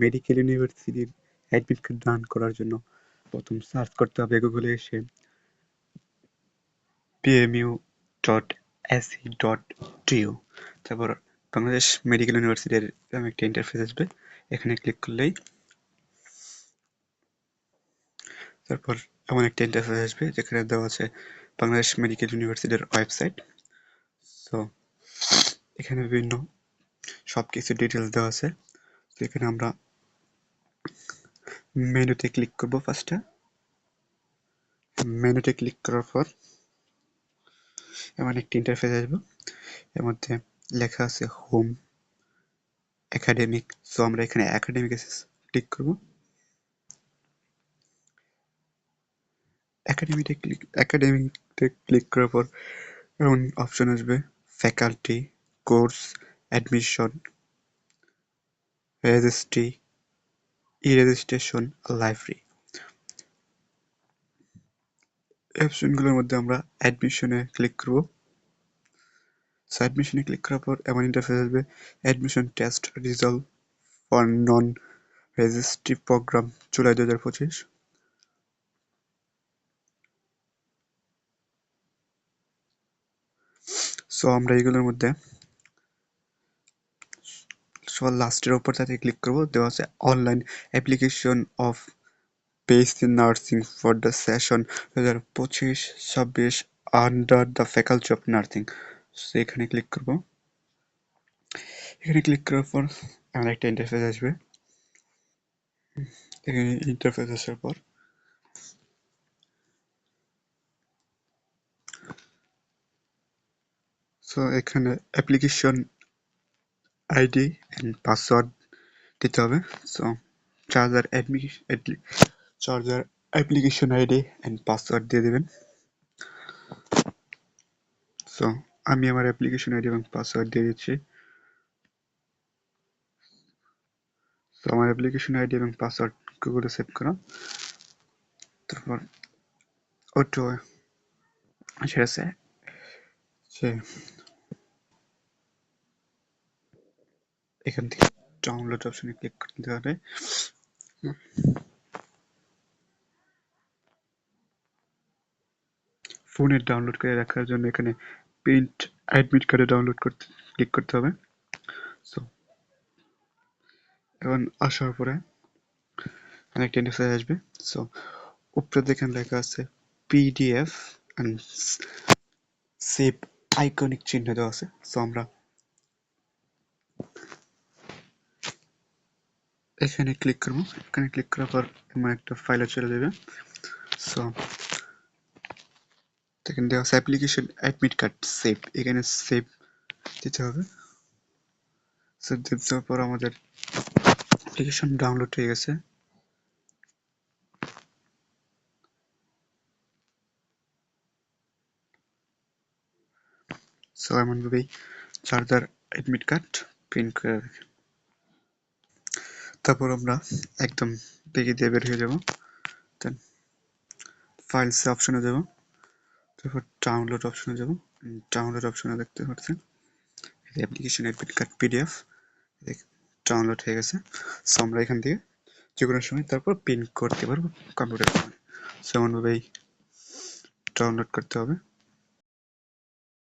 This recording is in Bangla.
মেডিকেল ইউনিভার্সিটির অ্যাডমিট কার্ড ডাউনলোড করার জন্য প্রথম সার্চ করতে হবে গুগলে এসে pmu.ac.tu। তারপর বাংলাদেশ মেডিকেল ইউনিভার্সিটির এরকম একটা ইন্টারফেস আসবে, এখানে ক্লিক করলেই তারপর এমন একটা ইন্টারফেস আসবে যেখানে দেওয়া আছে বাংলাদেশ মেডিকেল ইউনিভার্সিটির ওয়েবসাইট। সো এখানে বিভিন্ন সবকিছু ডিটেলস দেওয়া আছে। তো এখানে আমরা মেনুতে ক্লিক করব। ফার্স্টে মেনুতে ক্লিক করার পর এমন একটা ইন্টারফেস আসবে, এর মধ্যে লেখা আছে হোম একাডেমিক। সো আমরা এখানে একাডেমিকে ক্লিক করব। একাডেমিতে ক্লিক করার পর এমন অপশন আসবে faculty, course, admission, registry, e-registration, library. অপশনগুলোর মধ্যে আমরা অ্যাডমিশনে ক্লিক করব। সো অ্যাডমিশনে ক্লিক করার পর এমন ইন্টারফেস আসবে admission test result for non registry program July 2025। So আমরা এগুলোর মধ্যে সবার লাস্টের উপরটাতে ক্লিক করব। দেওয়া আছে online application of BSc nursing for the session 2025-26 under the faculty of nursing. So এখানে ক্লিক করব। এখানে ক্লিক করার পর আমার একটা ইন্টারফেস আসবে। এখানে ইন্টারফেস আসার পর সো এখানে অ্যাপ্লিকেশন আইডি অ্যান্ড পাসওয়ার্ড দিতে হবে। So charger application ID and password দিয়ে দেবেন। সো আমি আমার অ্যাপ্লিকেশন আইডি এবং পাসওয়ার্ড দিয়ে দিচ্ছি। তো আমার অ্যাপ্লিকেশন আইডি এবং পাসওয়ার্ড গুগলে সেভ করা। তারপর ওটো সেটা সে এখান থেকে ডাউনলোড অপশনে ক্লিক করতে হবে। ফোনে ডাউনলোড করে রাখার জন্য এখানে প্রিন্ট অ্যাডমিট কার্ডে ডাউনলোড করতে ক্লিক করতে হবে। সো এখন আসার পরে একটা ইন্টারফেস আসবে। সো উপরে দেখেন লেখা আছে পিডিএফ এন্ড সেভ আইকনিক চিহ্ন দেওয়া আছে। সো আমরা এখানে ক্লিক করব। এখানে ক্লিক করার পর এমন একটা ফাইলে চলে যাবে। সো এখানে দেওয়া আছে অ্যাপ্লিকেশন অ্যাডমিট কার্ড সেভ, এখানে সেভ দিতে হবে। সেভ দেওয়ার পর আমাদের অ্যাপ্লিকেশন ডাউনলোড হয়ে গেছে। সো এমনভাবেই চার্জার অ্যাডমিট কার্ড প্রিন্ট করে রাখে। তারপর আমরা একদম পেগে দিয়ে বের হয়ে যাব। দেন ফাইলস অপশনে যাব। তারপর ডাউনলোড অপশনে যাব। ডাউনলোড অপশনে দেখতে পাচ্ছেন application admit card PDF download হয়ে গেছে। সো আমরা এখান থেকে যে কোনো সময় তারপর প্রিন্ট করতে পারবো কম্পিউটার। সো এমনভাবেই ডাউনলোড করতে হবে।